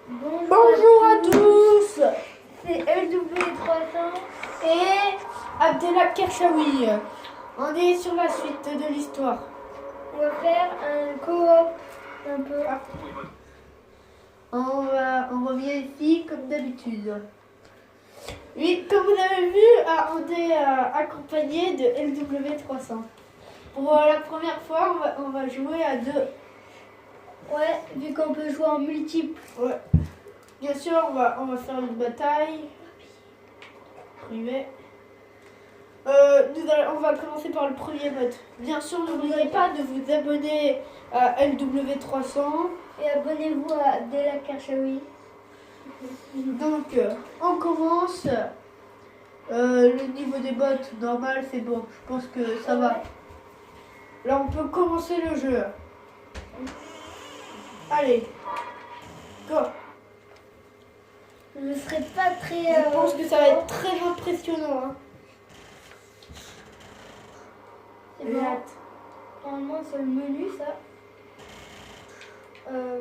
Bonjour à tous. C'est LW300 Et Abdellah Kershawi. On est sur la suite de l'histoire. on va faire un coop un peu. On revient ici comme d'habitude. Oui, comme vous avez vu, on est accompagné de LW300. Pour la première fois, on va jouer à deux. Ouais, vu qu'on peut jouer en multiple. Ouais. Bien sûr, on va faire une bataille privée. On va commencer par le premier mode. Bien sûr, n'oubliez pas de vous abonner à LW300. Et abonnez-vous à Abdellah Kershawi. Donc, on commence. Le niveau des bots normal, c'est bon. Je pense que ça va. Là, on peut commencer le jeu. Allez, go. Je ne serai pas très. Je pense que ça va être très impressionnant. Hein. C'est bon. Normalement, c'est le menu, ça.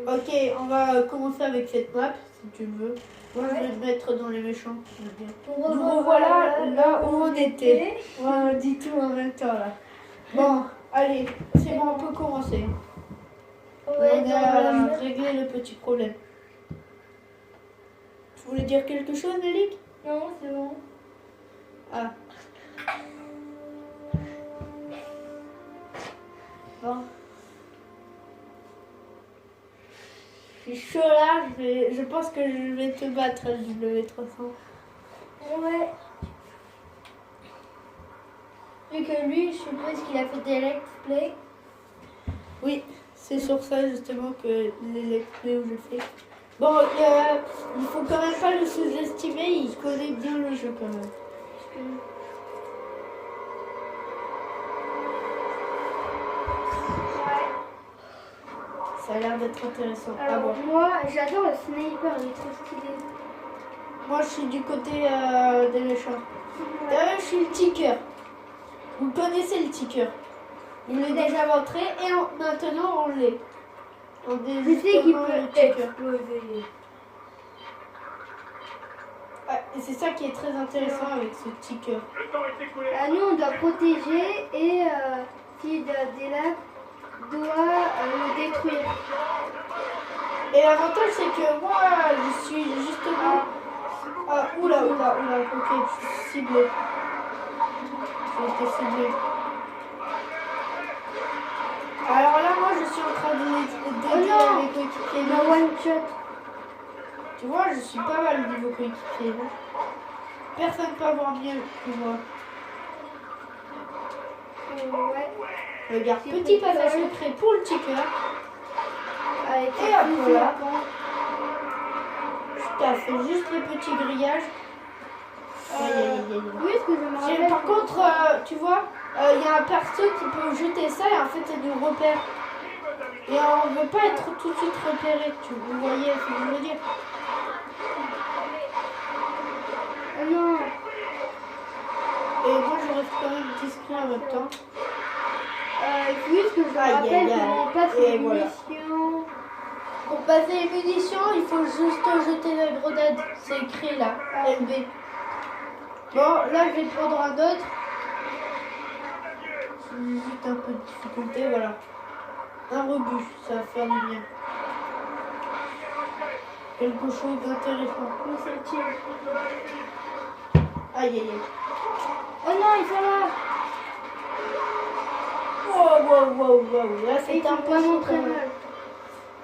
Ok, on va commencer avec cette map, si tu veux. Moi, je Ouais. vais te mettre dans les méchants. Je veux bien. Nous Nous revoilà là où on était. Ouais, on dit tout en même temps, là. Bon, allez, c'est bon, on peut commencer. Ouais, On dans a la map. réglé le petit problème. Tu voulais dire quelque chose, Mélik? Non, c'est bon. Ah. Bon. Je suis chaud là, je pense que je vais te battre, W300. Ouais. Vu que lui, je suppose qu'il a fait des let's play. Oui, c'est sur ça justement que les let's play où je fais. Bon, il faut quand même pas le sous-estimer, il connaît bien le jeu quand même. Ça a l'air d'être intéressant. Alors, bon. moi, j'adore le sniper, il est trop stylé. Moi, je suis du côté des méchants. Je suis le ticker. Vous connaissez le ticker. Il est déjà montré et maintenant on l'est. On est Je sais qu'il justement peut le ticker. exploser. Ah, et c'est ça qui est très intéressant avec ce ticker. Nous, on doit protéger et Sid Abdellah doit le détruire. Et l'avantage c'est que moi je suis justement. Ah, oula, ok, je suis ciblé. J'ai été ciblé. Alors là, moi je suis en train d'aider non. mes coéquipiers. Le one shot. Tu vois, je suis pas mal niveau coéquipier. Personne ne peut avoir mieux que moi. Ouais. Regarde, petit passage secret pour le ticker. Avec Et hop, voilà. voilà. Je t'ai fait juste le petit grillage. Aïe, aïe, aïe, aïe. Oui, ce que je me rappelle. Par contre, tu vois, il y a un perso qui peut jeter ça et en fait ça nous repère. Et on ne veut pas être tout de suite repéré, vous voyez ce que je veux dire. Non. Et moi je reste quand même discret en même temps. Oui, ce que je me Aïe, rappelle, aïe, aïe. comment on passe Et les voilà. munitions. Pour passer les munitions, il faut juste jeter la grenade. C'est écrit là, LB. Bon, là je vais prendre un autre. J'ai juste un peu de difficulté, voilà. Un rebut, ça va faire du bien. Quelque chose d'intéressant. Oui, c'est chill. Aïe aïe aïe. Oh non, ils sont là. Wow. Là Ils c'est un sont peu vraiment chaud, très quand même. mal.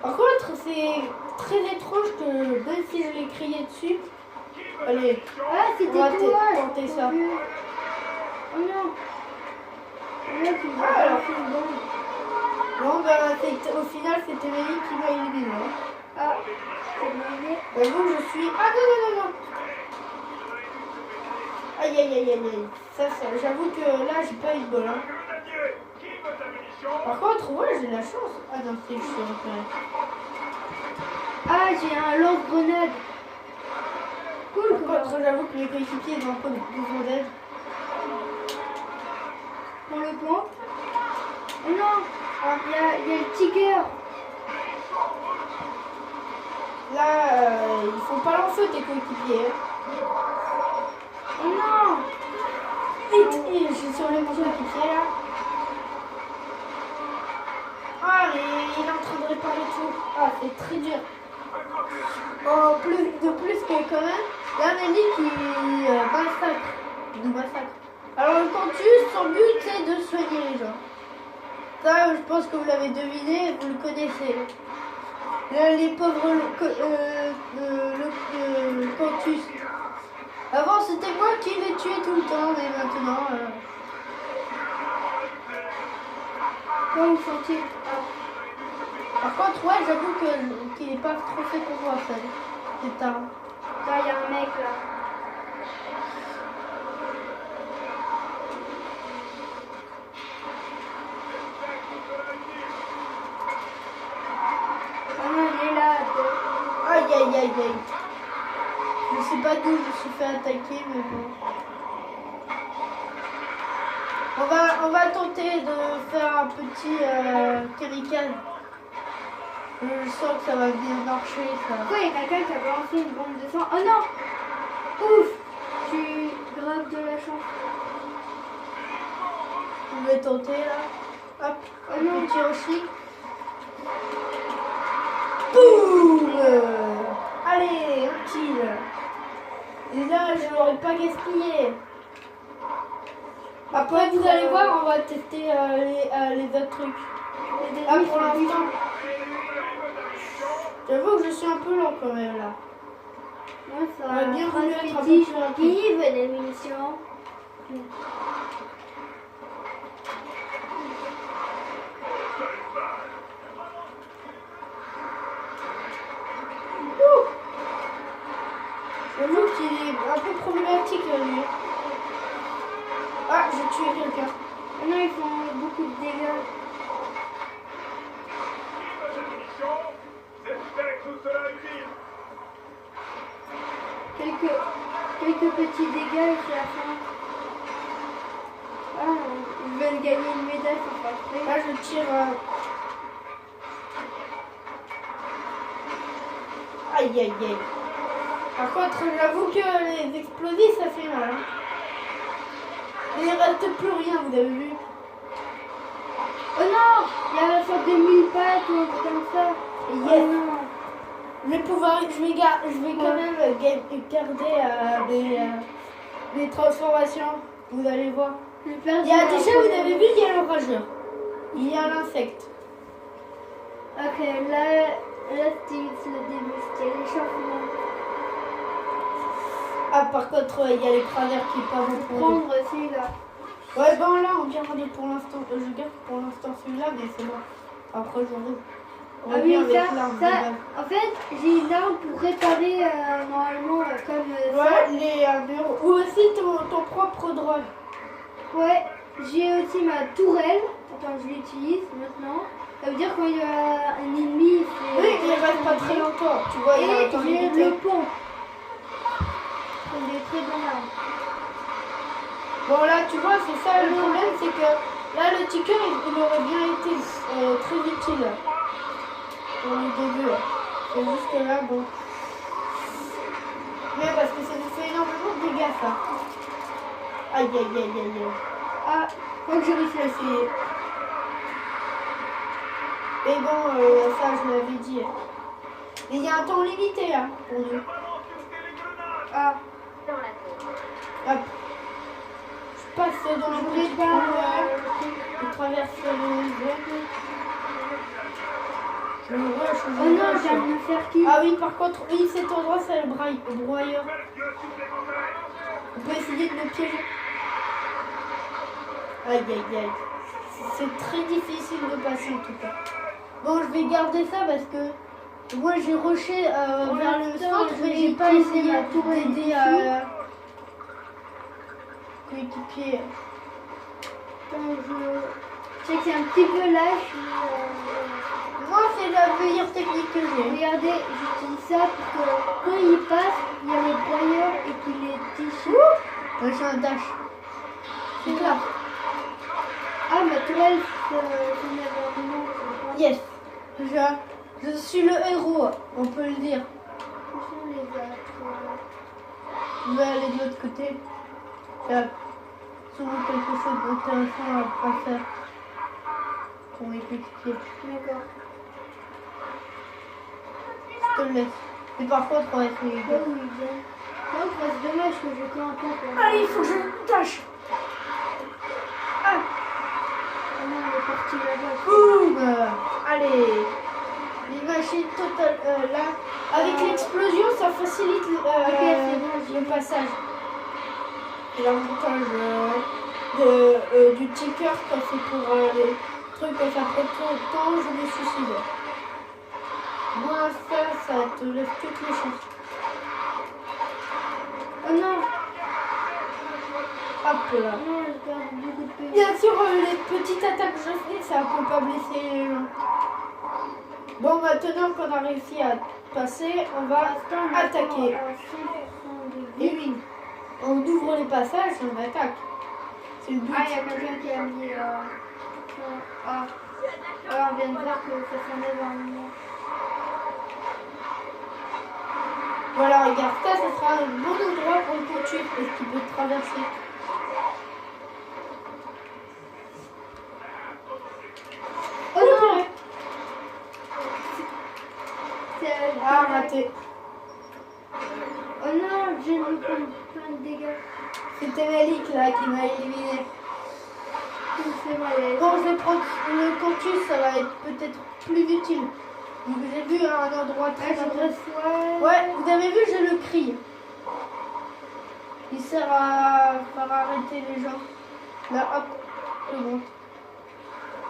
Par contre, c'est très étrange que même si je l'ai crié dessus. Allez, Ah, c'était on va toi. tenter j'ai ça. vu. Oh non. Là, tu me Ah, alors. fait une bombe. Bon, bah, au final, c'était Mélie qui m'a éliminé. Hein. Ah, c'est mauvais. Bah, vous, je suis. Ah non. Aïe. Ça, j'avoue que là, j'ai pas eu de bol. Hein. Par contre, ouais, j'ai de la chance. Ah non, c'est je suis repéré. Ah, j'ai un lance-grenade. Cool, Par contre, j'avoue que mes coéquipiers ont un peu besoin d'aide. On le prend. Oh non, il y a le ticker. Là, ils font pas l'enfeu tes coéquipiers. Oh non! Vite, et je suis sur les mon coéquipier là. Ah, mais il est en train de réparer tout. Ah, c'est très dur. Oh, de plus que quand même, il y a un ennemi qui nous massacre. Alors le Cantus, son but c'est de soigner les gens. Ça, je pense que vous l'avez deviné, vous le connaissez. Là, les pauvres le Cantus. Avant c'était moi qui les tuais tout le temps, mais maintenant... Comment vous sentez? Par contre, ouais, j'avoue qu'il n'est pas trop fait pour moi, ça. C'est tard. Là, il y a un mec là. Ah non, il est là. Aïe, aïe, aïe, aïe. Je sais pas d'où je me suis fait attaquer, mais bon. On va tenter de faire un petit Kerrikan. Je sens que ça va bien marcher, ça. Pourquoi il y a quelqu'un qui a balancé une bombe de sang? Oh non! Ouf! Je suis grave de la chance. Je vais tenter, là. Hop, Oh non! petit Yoshi. Boum! Allez, un kill. Et là, je l'aurais pas gaspillé. Après, vous allez voir, on va tester les autres trucs. Ah, pour l'instant, j'avoue que je suis un peu lent quand même là. Moi, ça On va bien va voulu être un peu petit. plus rapide. Qui veut des munitions? J'avoue qu'il est un peu problématique lui. Ah, j'ai tué quelqu'un. Oh non, ils font beaucoup de dégâts. Quelques petits dégâts et c'est la fin. Ah, ils veulent gagner une médaille sans passer. Là, je tire. Aïe, aïe, aïe. Par contre, j'avoue que les explosifs, ça fait mal. Il ne reste plus rien, vous avez vu. Oh non! Il y a la sorte de mille pattes ou un truc comme ça. Et Oh yes. non! Je vais quand même garder des transformations. Vous allez voir. Il y a déjà, vous avez vu, il y a le rageur. Il y a l'insecte. Ok, là c'est le début, c'était l'échauffement. Ah, par contre, il y a l'écraseur qui est pas bon pour nous. Prendre celui-là. Ouais, bon, là, on garde pour l'instant. Je garde pour l'instant celui-là, mais c'est bon. Après, on Ah oui, revient avec ça, l'arme. en fait, j'ai une arme pour réparer normalement comme ça. Ouais, les murs. Ou aussi ton propre drone. Ouais, j'ai aussi ma tourelle. Attends, je l'utilise maintenant. Ça veut dire quand il y a un ennemi, c'est... Oui, il reste pas très longtemps. Tu vois, il y a un temps Et j'ai limité. le pont. C'est des très bonnes armes. Bon, là, tu vois, c'est ça le problème, c'est que là, le ticker, il aurait bien été très utile pour le début. C'est juste que là, bon. Mais parce que ça nous fait énormément de dégâts, ça. Aïe, aïe, aïe, aïe, aïe. Ah, Faut que je réussisse à essayer. Et bon, ça, je l'avais dit. Mais il y a un temps limité, là, pour nous. ah. Hop. Je passe dans le petit trou, je traverse le zone. Je rush, Oh non, je viens de me faire kill. Ah oui, par contre, oui, cet endroit, c'est le broyeur. On peut essayer de le piéger. Aïe, aïe, aïe. C'est très difficile de passer, en tout cas. Bon, je vais garder ça parce que moi, j'ai rushé vers le centre, mais j'ai pas essayé d'aider à coéquipier. Je sais que c'est un petit peu lâche. Moi, c'est la meilleure technique que j'ai. Regardez, j'utilise ça pour que quand il passe, il y a le broyeur et qu'il les tiche. Moi, j'ai un dash. C'est clair. Ah, ma tourelle, c'est un événement. Yes. Je suis le héros, on peut le dire. je vais aller de l'autre côté. Il y a souvent quelque chose d'intéressant à faire pour mes coéquipiers. D'accord. Je te le laisse. Mais par contre, ouais, c'est... Oh oui, bien. Non, c'est dommage que je qu'un temps. Allez, il faut que je me tâche. Ah, Ah non, elle est partie là-bas. boum. Allez. Les machines totales, là, avec l'explosion, ça facilite Ok, c'est bon, le passage. Et l'avantage du ticker quand c'est pour les trucs quand ça prend trop de temps, je me suicide. Moi, ça te laisse toutes les chances. Oh non. Hop là. Non, je perds beaucoup de PV. Bien sûr, les petites attaques que je fais, ça peut pas blesser les gens. Bon, maintenant qu'on a réussi à passer, on va attaquer. Et oui, on ouvre les passages et on attaque. C'est le but. Ah, il y a quelqu'un qui a mis... Ah. Alors, on vient de voir que ça s'enlève un moment. Voilà, regarde, ça sera un bon endroit pour le poursuivre parce qu'il peut traverser. Oh non. Ah, raté. Oh non, je viens de me prendre plein de dégâts. C'était Malik là qui m'a éliminé. C'est mal. Quand je vais prendre le campus, ça va être peut-être plus utile. Donc j'ai vu un endroit très intéressant. Ouais, vous avez vu, j'ai le cri. Il sert à faire arrêter les gens. Là, hop, je monte.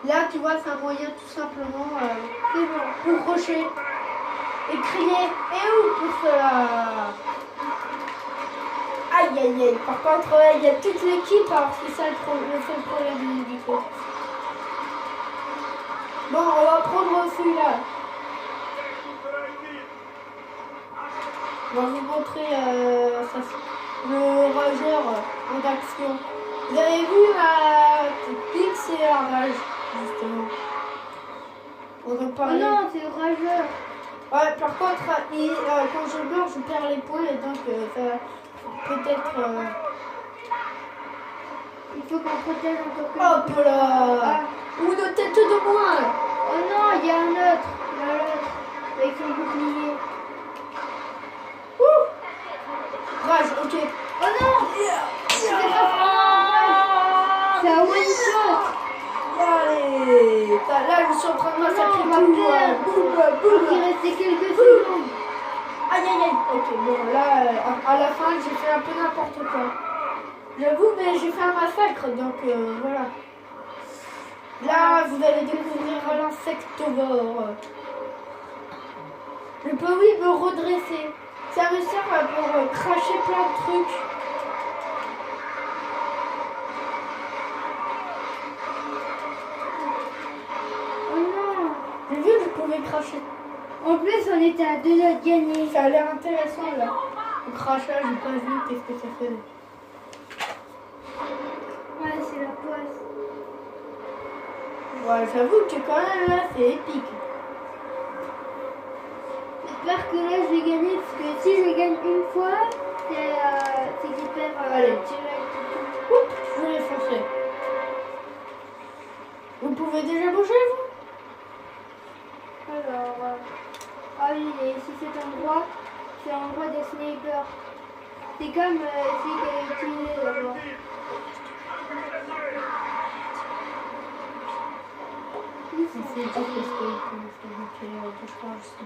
Là, tu vois, c'est un moyen tout simplement pour rusher et crier. Et où pour cela? Aïe, aïe, aïe. Par contre, il y a toute l'équipe, alors c'est ça le seul problème du truc. Bon, on va prendre celui-là. On va vous montrer le rageur en action. Vous avez vu ma technique, c'est un rage, justement. On en Oh parlait. non, c'est le rageur. Ouais, par contre, quand je meurs, je perds les points et donc ça peut-être... Il faut qu'on protège encore plus. Hop là. Une tête de moins. Oh non, il y a un autre. Il y a l'autre. Avec son bouclier. Rage, ok. Oh non. C'est un one shot. Allez. Là, je suis en train de massacrer Non, on va tout. perdre. Boum, boum. Il restait quelques secondes. Aïe, aïe, aïe. Ok, bon, là, à la fin, j'ai fait un peu n'importe quoi. J'avoue, mais j'ai fait un massacre, donc voilà. Là, vous allez découvrir l'insectovore. Je peux, oui, me redresser. Ça me sert pour cracher plein de trucs. Oh non. J'ai vu que je pouvais cracher. En plus, on était à 2 doigts de gagner. Ça a l'air intéressant, là. Le crachage, j'ai pas vu qu'est-ce que ça faisait. Ouais, c'est la poisse. Ouais, j'avoue que quand même, là, c'est épique. J'espère que là, je vais gagner, parce que si je gagne une fois, c'est hyper Allez. direct. Oups, je vais foncer. Vous pouvez déjà bouger, vous? Alors, ah oui, et ici cet endroit, c'est l'endroit des snipers. C'est comme celui qui a utilisé d'abord. C'est pas parce que je crois juste.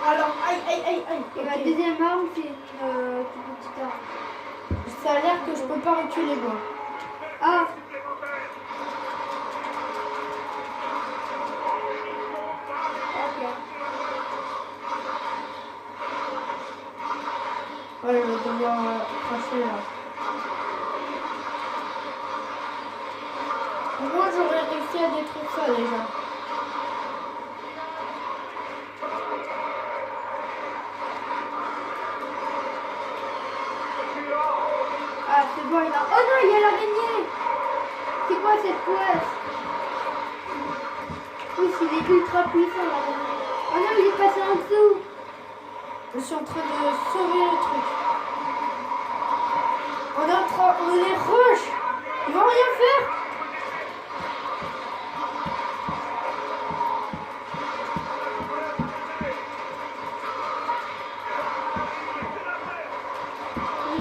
Alors, aïe, aïe, aïe, aïe. Et ma Ok. deuxième arme, c'est une toute petite arme. Ça a l'air que je peux pas reculer, moi. Ah! Ok. Ouais, je vais devoir cracher là. Au moins, j'aurais réussi à détruire ça déjà. Ah, c'est bon, il a... Oh non, il y a l'araignée! C'est quoi cette poisse? Oui, il est ultra puissant, l'araignée. Oh non, il est passé en dessous. Je suis en train de sauver le truc. On les rush. Ils vont rien faire.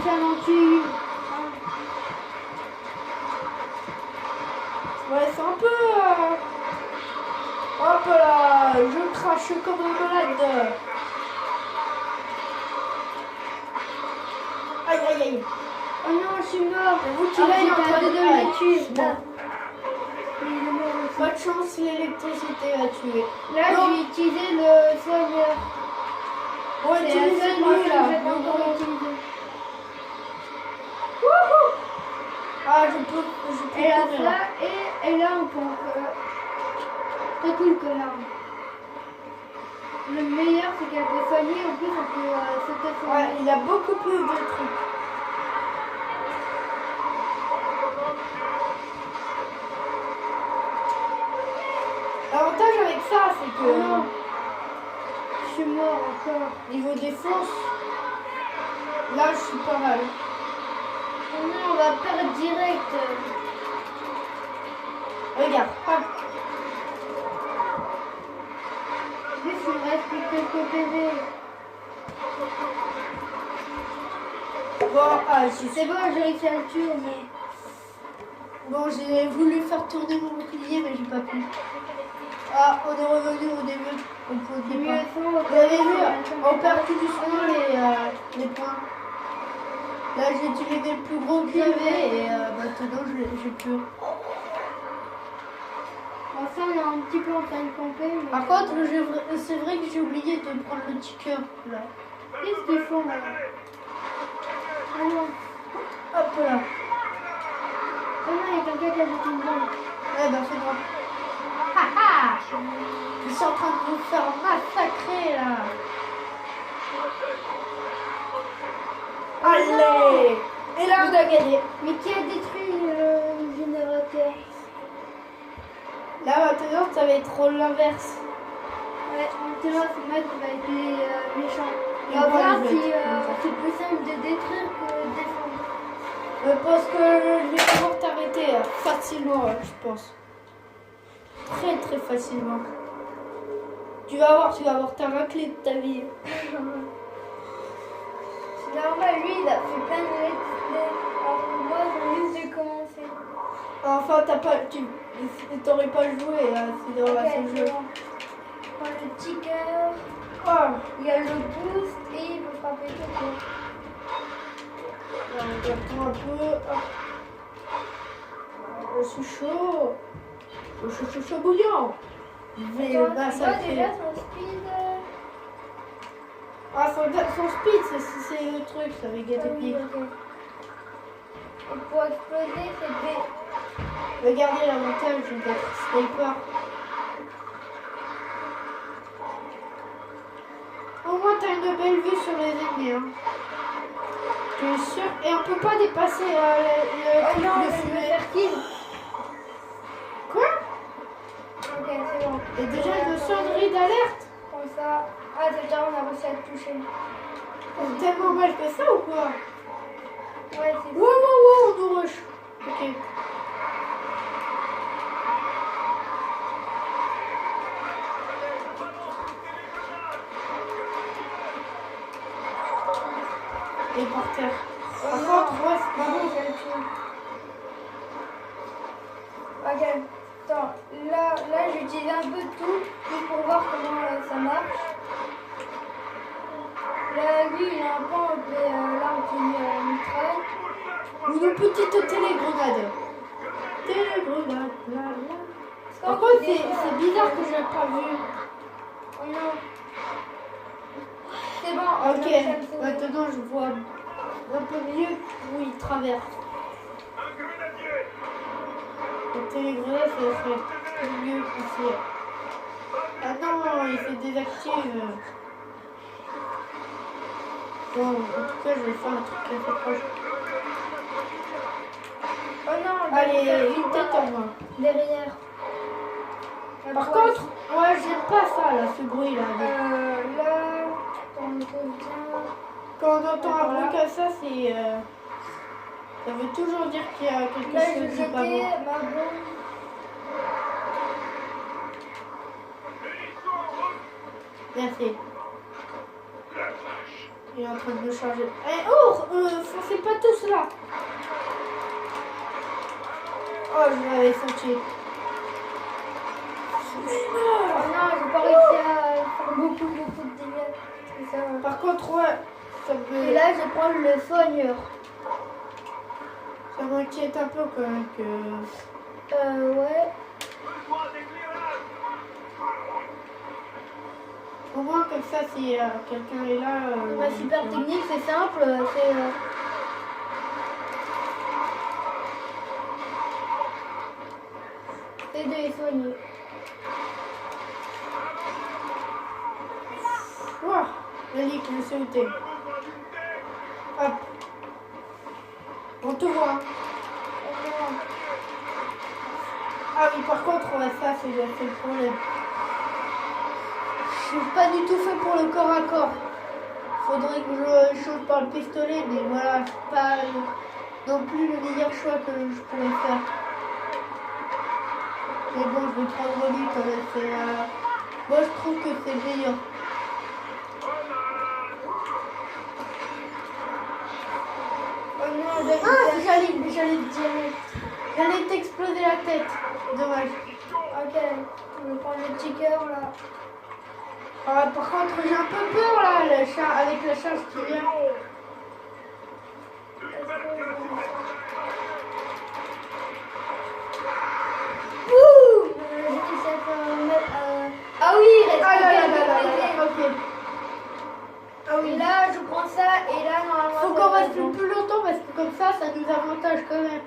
Ça m'en tue. Ouais, c'est un peu... Hop là, je crache comme un malade. Aïe, aïe, aïe. Oh non, je suis mort. Vous qui là, il est en train de me tuer. Bon. Il est mort aussi. Pas de chance, l'électricité va tuer. Là, Non. je vais utiliser le soigneur. Ouais, C'est utilisez la seule moi que là. j'ai pas encore utilisé. Wouhou. Ah, je peux Elle a courir. ça et là on pompe. Très cool comme arme. Le meilleur c'est qu'elle peut soigner, en plus on peut sauter sur Ouais, il a beaucoup plus de trucs. L'avantage avec ça, c'est que Oh non. Je suis mort encore. niveau défense, là je suis pas mal. Oh non, on va perdre direct. Regarde, hop. Juste il me reste plus que quelques PV. Bon, ah, C'est bon, j'ai réussi à le tuer, mais. bon, j'ai voulu faire tourner mon bouclier, mais j'ai pas pu. Ah, on est revenu au début. On pouvait Mieux pas. son, Vous avez vu, on perd tout doucement les points. Là, j'ai utilisé le plus gros que j'avais et maintenant, j'ai plus. Bon, ça, on a un petit peu en train de camper. Mais... Par contre, c'est vrai que j'ai oublié de prendre le petit cœur, là. qu'est-ce qu'ils font là? Ah non. Hop là. Ah non, il y a quelqu'un qui a jeté une bombe. Eh ben, c'est moi. Ha ha. Je suis en train de vous faire massacrer, là. Allez. Et là, on a gagné. Mais qui a détruit le générateur? Là, maintenant, ça va être l'inverse. Ouais, maintenant c'est moi qui va être les méchants. Et On va moi, voir je vais si être c'est plus simple de détruire que de défendre. Je pense que je vais pouvoir t'arrêter facilement, je pense. Très très facilement. Tu vas voir ta raclée de ta vie. C'est normal, lui il a fait plein de let's play. Alors que moi j'ai juste de commencer. Enfin, t'aurais pas joué si dans Ok, ce jeu. bon. On prend le petit cœur, Oh, il y a le boost et il peut frapper tout court. on regarde un peu. Hop. Je suis chaud. Je suis chaud bouillant. Je vais Attends, tu vois massacrer. déjà son speed Ah, son speed, c'est le truc, ça va gâter oui, pique. ok. Et pour exploser, c'est B. Regardez l'avantage d'être sniper. Au moins, t'as une belle vue sur les ennemis. Hein. Tu es sûr? Et on peut pas dépasser le Oh truc non, de je vais fumée. faire kill. Quoi? Ok, c'est bon. Et déjà une sonnerie d'alerte? Comme ça. Ah, déjà on a réussi à le toucher. C'est tellement mal que ça ou quoi? Ouais, c'est Wow, wow, wow, on nous rush. Ok. Et par terre. Par contre, ouais, c'est pas bon. j'ai le tué. Ok, attends, là j'utilise un peu de tout juste pour voir comment ça marche. Là, lui il a un pan avec l'arme qui mitraille. Une petite télégrenade. Télégrenade. Là, là. Par Quand contre, des c'est fois, bizarre que j'ai pas vu. Oh non. C'est bon, on a Ok, réussi à le sauver. maintenant je vois un peu mieux où il traverse. Le télégrenade, ça serait mieux ici. Ah non, il se désactive. Bon, en tout cas, je vais faire un truc assez proche. Oh non, Allez, vite, en moi. derrière. Par contre, ouais, j'aime pas ça, là, ce bruit, là. Là, on revient. Quand on entend un Voilà. bruit comme ça, c'est... ça veut toujours dire qu'il y a quelque Là, je chose vais de pas jeter bon. ma bombe. Merci. Il est en train de me charger. Eh, oh, foncez pas tous là. Oh, je l'avais senti. Oh non, j'ai pas réussi à faire beaucoup de dégâts. C'est ça. Par contre, ouais, ça Et me... là, je prends le soigneur. Ça m'inquiète un peu quand même que... Ouais. Au moins comme ça, si quelqu'un est là... Ma super technique, c'est simple. C'est... c'est de les soigner. Ouah, Malik, je sais où t'es. Hop. On te voit. Hein. Ah oui, par contre, ouais, ça, c'est le problème. Je suis pas du tout fait pour le corps à corps. Faudrait que je change par le pistolet, mais voilà, c'est pas non plus le meilleur choix que je pourrais faire. Mais bon, je vais prendre lui quand même. C'est, moi, je trouve que c'est le meilleur. Oh non, J'allais te dire. J'allais t'exploser la tête. Dommage. Ok, je vais prendre le petit cœur là. Ah, par contre, j'ai un peu peur là, avec la charge qui vient. Ouh! J'ai réussi à faire un mètre. Ah oui, il reste Ah là là quelqu'un là là de là, ok. Ah oui, Et là, je prends ça et là, normalement. faut qu'on reste le plus longtemps parce que comme ça nous avantage quand même.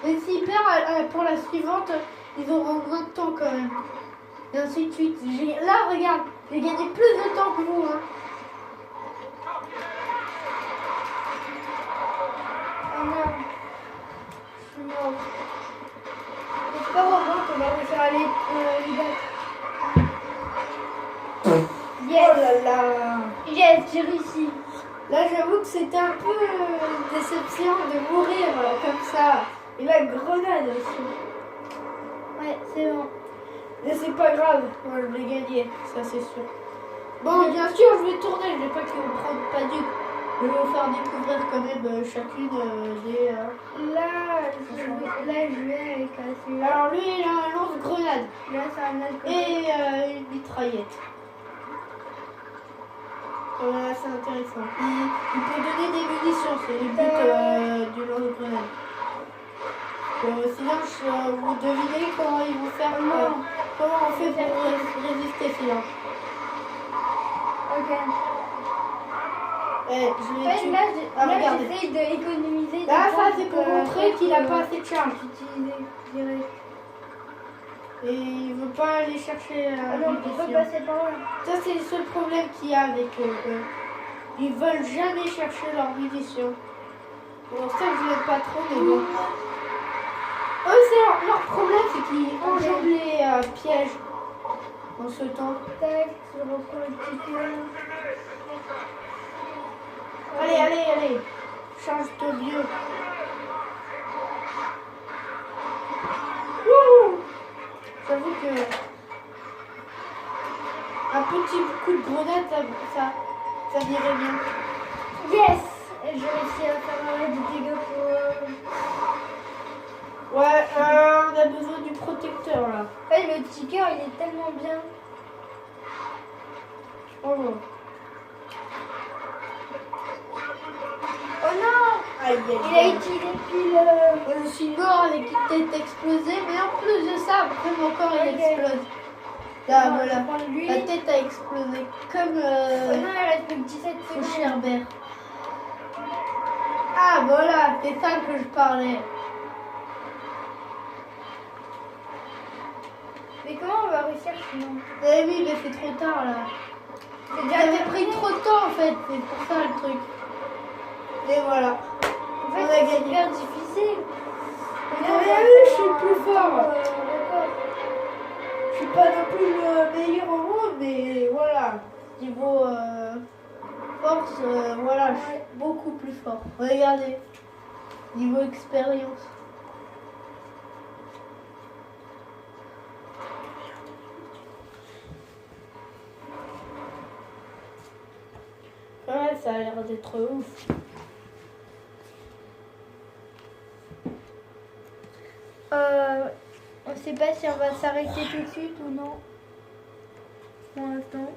Et s'ils perdent pour la suivante, ils auront moins de temps quand même. Et ainsi de suite. Là, regarde, j'ai gagné plus de temps que vous. Hein. Oh non. Je suis mort. J'espère vraiment qu'on va réussir à aller les battre. Yes! Oh là là! Yes, j'ai réussi. Là, j'avoue que c'était un peu déception de mourir comme ça. Et la grenade aussi. Ouais, c'est bon. Mais c'est pas grave, moi je vais gagner, ça c'est sûr. Bon, bien sûr, je vais tourner, je vais pas que vous prendre pas du. Je vais vous faire découvrir quand même chacune des. Là, je vais avec celui-là. Alors lui, il a un lance-grenade Là, c'est un alcool. et une mitraillette. Voilà, c'est intéressant. Il peut donner des munitions, c'est le but du lance-grenade. Sinon, vous devinez comment ils vont faire. Comment on fait pour résister sinon. Ok. Je vais tuer. Là, Regardez. j'essaye d'économiser. des Là, ça points c'est pour montrer qu'il n'a pas assez de charge. Utiliser, je dirais. Et il veut pas aller chercher Ah non, on peut munitions. passer par là. Ça, c'est le seul problème qu'il y a avec eux. Ils veulent jamais chercher leurs munitions. C'est pour ça que je l'aime pas trop, mais bon. Eux, c'est leur problème, c'est qu'ils enjambent les pièges en ce temps. Tac, je reprends le petit cœur. Allez. Change-toi mieux. Wouh! J'avoue que un petit coup de grenade, ça irait bien. Yes! Et j'ai réussi à faire du dégât pour... Ouais, on a besoin du protecteur là. Ouais, le petit cœur, il est tellement bien. Oh. Oh non! Aïe, Il a utilisé pile... Moi, je suis mort avec une tête explosée, mais en plus de ça, après mon corps il Ok. explose. Là, Non, voilà. je prends lui. La tête a explosé comme Oh non, il reste plus que 17 au secondes. Sherbert. Ah voilà, c'est ça que je parlais. Mais comment on va réussir sinon? Eh oui, mais c'est trop tard là. C'est J'avais pris trop de temps en fait, c'est pour ça le truc. Et voilà. En On a fait, c'est gagné. hyper difficile. Vous avez vu, je suis plus fort. D'accord. Je Je suis pas non plus le meilleur au monde, mais voilà. Niveau force, voilà, je suis beaucoup plus fort. Regardez. Niveau expérience. Ouais, ça a l'air d'être ouf. On sait pas si on va s'arrêter tout de suite ou non. Pour l'instant.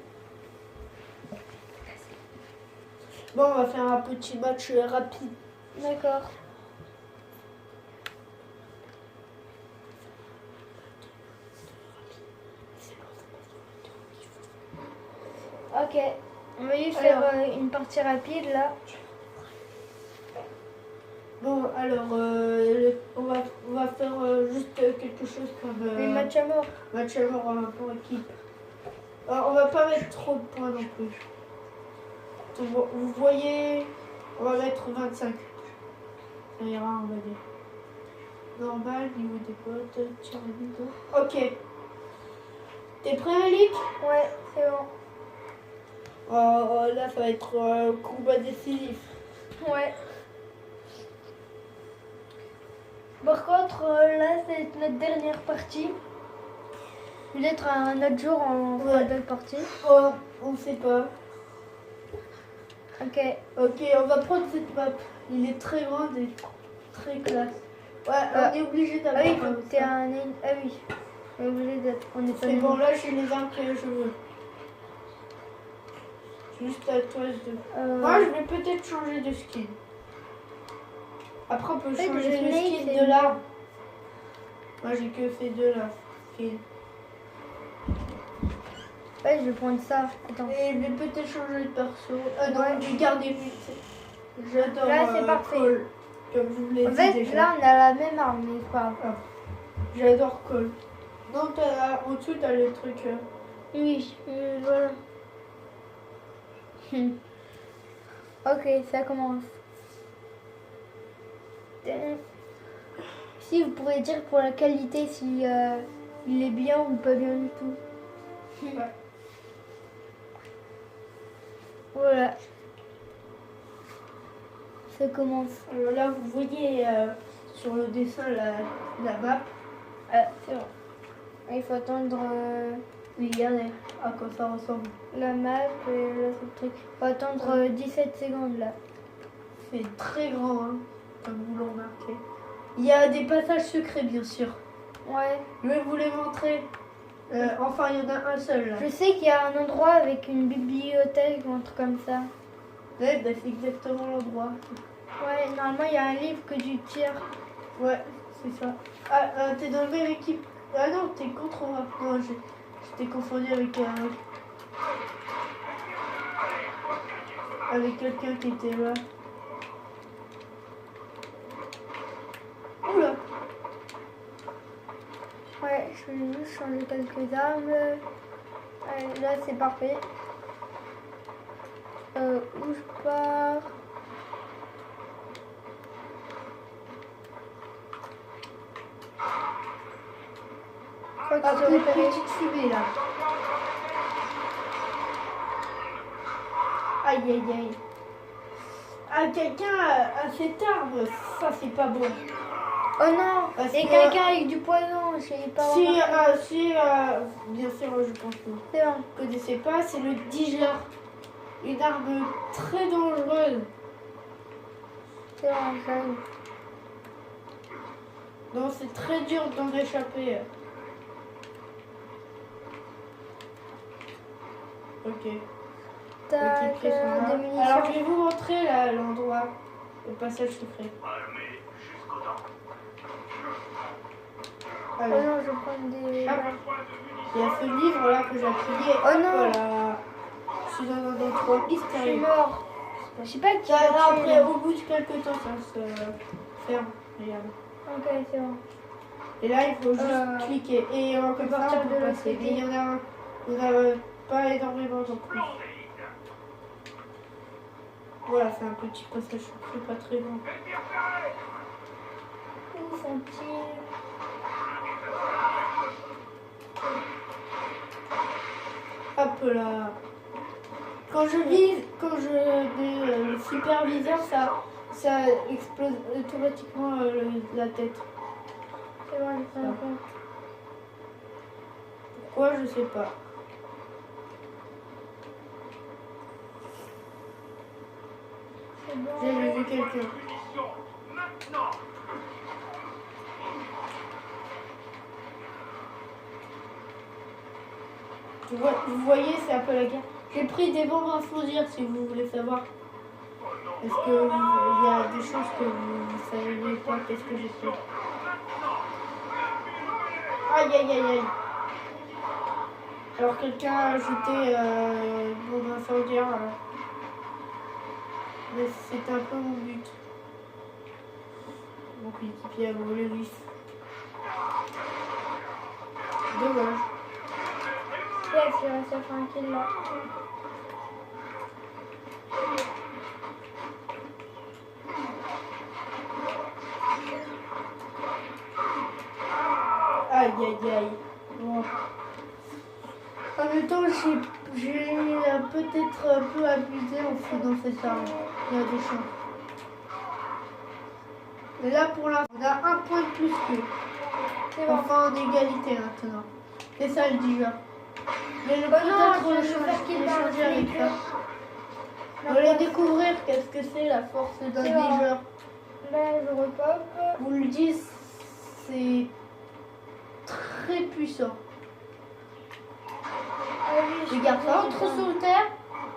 Bon, on va faire un petit match rapide. D'accord. Ok. On va juste faire une partie rapide là. Bon, alors, on va faire juste quelque chose comme Les matchs à mort. match à mort pour équipe. On va pas mettre trop de points non plus. Donc, vous voyez, on va mettre 25. Ça ira, on va dire. Normal, niveau des potes, tir et bidon. Ok. T'es prêt, Malik? Ouais, c'est bon. Là, ça va être combat décisif. Ouais. Par contre, là, c'est notre dernière partie. Peut-être un autre jour, on fera d'autres parties. Oh, on sait pas. Ok. Ok, on va prendre cette map. Il est très grand et très classe. Ouais, on est obligé Ah d'avoir oui, il faut que ça. t'aies un... Ah oui. On est obligé d'être... On est pas C'est bon, nombreux. là, j'ai les armes que je veux. Juste à toi de... Moi, je vais peut-être changer de skin. Après, on peut Ouais, changer le le Snake, skin c'est de l'arme. Moi, j'ai que ces deux-là. Skins. Ouais, je vais prendre ça. Attends. Et je vais peut-être changer de perso. Non, Ouais. je vais garder lui. J'adore Là, c'est parfait. Cole. Comme je vous l'ai En dit fait, déjà. là, on a la même arme, mais c'est pas grave. J'adore Cole. Non, en dessous, t'as le truc. Oui, voilà. Ok, ça commence. Si vous pourrez dire pour la qualité si il est bien ou pas bien du tout. Ouais. Voilà. Ça commence. Alors là, vous voyez sur le dessin la map. Ah, c'est bon. Il faut attendre Regardez à quoi ça ressemble. la map et là c'est le truc. Il faut attendre 17 secondes là. C'est très grand, hein, comme vous le remarquez. Il y a des passages secrets, bien sûr. Ouais. Je vais vous les montrer. Enfin, il y en a un seul là. Je sais qu'il y a un endroit avec une bibliothèque ou un truc comme ça. Ouais, bah, c'est exactement l'endroit. Ouais, normalement il y a un livre que tu tires. Ouais, c'est ça. Ah, t'es dans la même équipe. Ah non, t'es contre moi. Non, je t'ai confondu avec quelqu'un qui était là. Oula. Ouais, je vais juste changer quelques armes. Allez, là c'est parfait. Où je pars? Je crois Ah, que une c'est repéré. petite fumée là. Aïe aïe aïe. Ah, quelqu'un a cette arme. Ça, c'est pas bon. Oh non! Parce Et que- quelqu'un avec du poison, je sais pas. Si, bien sûr, je pense que vous C'est bon. ne connaissez pas, c'est le Diger. Une arme très dangereuse. C'est bon, j'arrive. Non, c'est très dur d'en échapper. Ok. Tac, Ok, pièces en des bas. munitions. Alors, je vais vous montrer là l'endroit, le passage secret. Oh Allez. non, je prends des. Ah. Il y a ce livre là que j'ai plié. Oh non. Voilà. Je suis dans un endroit Je suis mystérieux. mort. Je sais pas qui Ça, m'a tué, après, là. au bout de quelques temps, ça se ferme. Regarde. Ok, c'est bon. Et là, il faut juste cliquer. Et comme ça, partir on de peut l'autre passer. côté. Mais il y en a pas énormément non plus. Voilà, c'est un petit passage secret, pas très long. Où sont-ils? peu là. Quand je vise, quand je mets le superviseur, ça explose automatiquement la tête. C'est bon, je prends compte. Pourquoi, je sais pas. C'est bon. J'ai vu quelqu'un. Vous voyez, c'est un peu la guerre. J'ai pris des bombes incendiaires si vous voulez savoir. Est-ce que il y a des choses que vous ne savez pas qu'est-ce que j'ai fait. Aïe aïe aïe aïe. Alors quelqu'un a ajouté une bombe incendiaire. Mais c'est un peu mon but. Mon coéquipier a volé lui. Dommage. Yes, il reste tranquille là. Aïe aïe aïe. Bon. En même temps, j'ai peut-être un peu abusé en fait dans cette arme. Il y a des chances. Mais là, pour l'instant, on a un point de plus qu'eux. C'est bon. Enfin, en égalité maintenant. C'est ça le déjà. Mais le non, peut-être je le vais faire qu'il parle changer avec avec ça. La On va force. découvrir qu'est-ce que c'est la force d'un C'est bon. déjà. Là, je repop. Vous le dites, c'est très puissant. Ah oui, Regarde, ça entre sous terre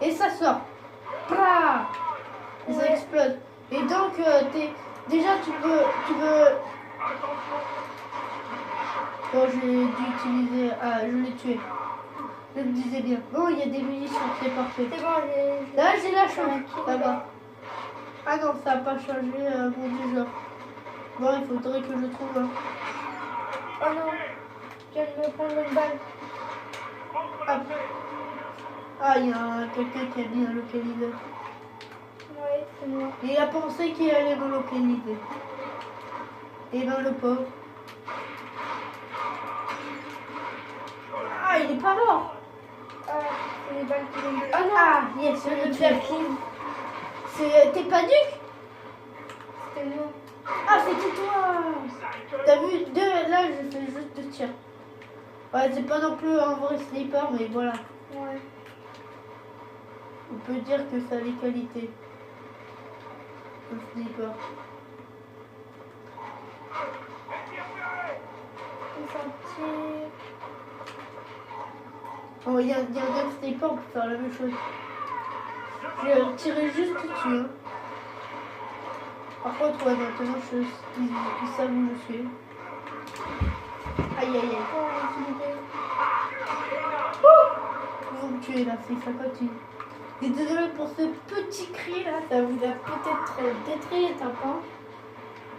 et ça sort. Plah et ça Ouais. explose. Et donc, déjà, tu peux... Bon, j'ai dû utiliser... Ah, je l'ai tué. Je me disais bien. Bon, il y a des munitions, c'est parfait. C'est bon, j'ai... Là, j'ai la chance. Tranquille. Ça va. Ah non, ça n'a pas changé mon déjà. Bon, il faudrait que je trouve un. Oh non, je viens de me prendre une balle. Hop. Ah, il y a quelqu'un qui a mis un localiseur. Ouais, c'est moi. Et il a pensé qu'il allait me localiser. Et ben le pauvre. Ah, il est pas mort. Ah, c'est les balles qui viennent de... Ah non. Ah, yes, je Je l'ai vais me tué. faire kill. T'es pas duc? C'était moi. Ah, c'était toi. T'as vu deux, là, je fais juste 2 tirs. Ouais, c'est pas non plus un vrai sniper, mais voilà. Ouais. On peut dire que ça a les qualités. Le sniper. Ils sont petits. Oh, il y a un autre sniper pour faire la même chose. J'ai tiré juste dessus. Hein. Par contre, ouais, maintenant, ils savent où je suis. Aïe, aïe, aïe. Oh, ils sont Vous me tuez là, c'est ça continue. Et désolé pour ce petit cri là, ça vous a peut-être détruit un peu.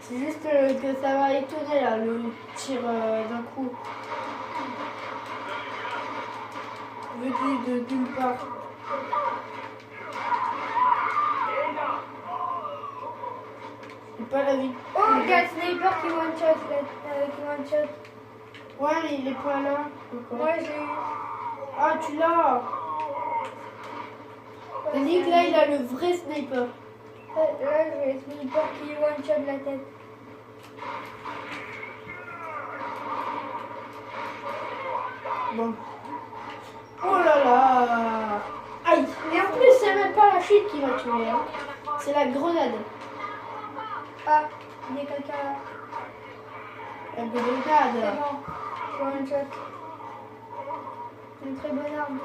C'est juste que ça va étonner là, le tir d'un coup. Venu de nulle part. C'est pas la vie. Oh, il y a le sniper qui one-shot, qui one-shot. Ouais, mais il est pas là. Pourquoi? Moi, j'ai eu. Ah, tu l'as. Nick là, il a le vrai sniper. Là, j'ai le sniper qui one-shot la tête. Bon. Oh là là. Aïe. Et en plus, c'est même pas la chute qui m'a tué. Hein. C'est la grenade. Ah, il y a quelqu'un là. La C'est grenade. bon. Je one-shot. C'est une très bonne arme.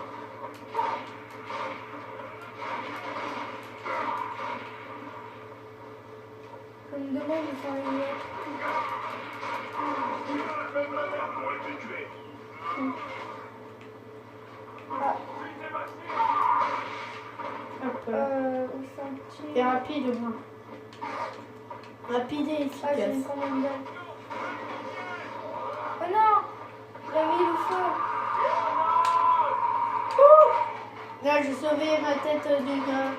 Je me demande où sont les autres. Ah, Hop là. où sont-ils? C'est rapide au moins. Rapide et Ah, j'ai efficace. une commande balle. Oh non! Il a mis le feu. Là, j'ai sauvé ma tête du gars.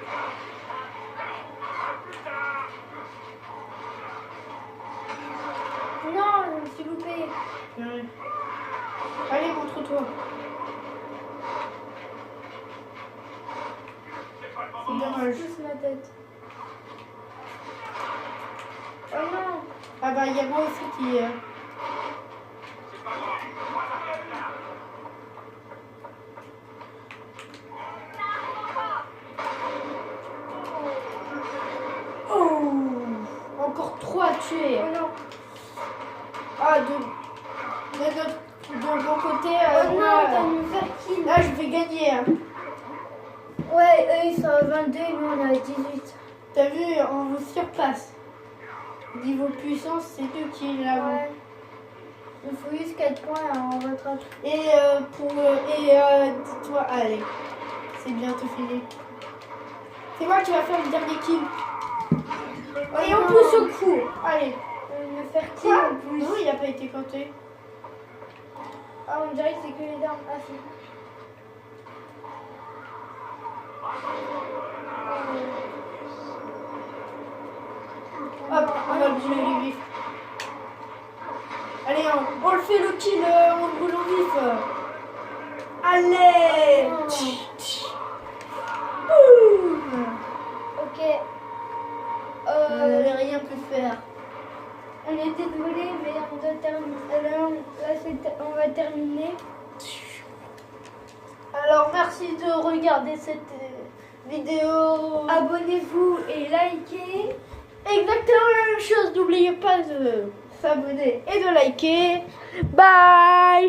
Non, je me suis loupée. Ouais. Allez, montre-toi. dommage. Pousse ma tête. Oh non. Ah bah, il y a moi aussi qui... Oh, encore 3 à tuer. Oh non. Ah, de mon côté, Oh non, moi, t'as nous faire kill. là, je vais gagner. Hein. Ouais, eux ils sont à 22 et nous on est à 18. T'as vu, on vous surpasse. Niveau puissance, c'est eux qui l'avons. Ouais. Il faut juste 4 points et on rattrape. Et dis-toi, allez, c'est bientôt fini. C'est moi qui va faire le dernier kill. Et on pousse au coup. Allez. Me faire kill Quoi? en plus. Non, il a pas été compté. Ah, on dirait que c'est que les armes. Ah, si. Hop, on va le brûler les vifs. Allez, on le fait le kill, on le brûle en vif. Allez. Boum. Ok. Vous n'avez rien pu faire. On est désolé, mais on doit terminer. On va terminer. Alors, merci de regarder cette vidéo. Abonnez-vous et likez. Exactement la même chose. N'oubliez pas de s'abonner et de liker. Bye.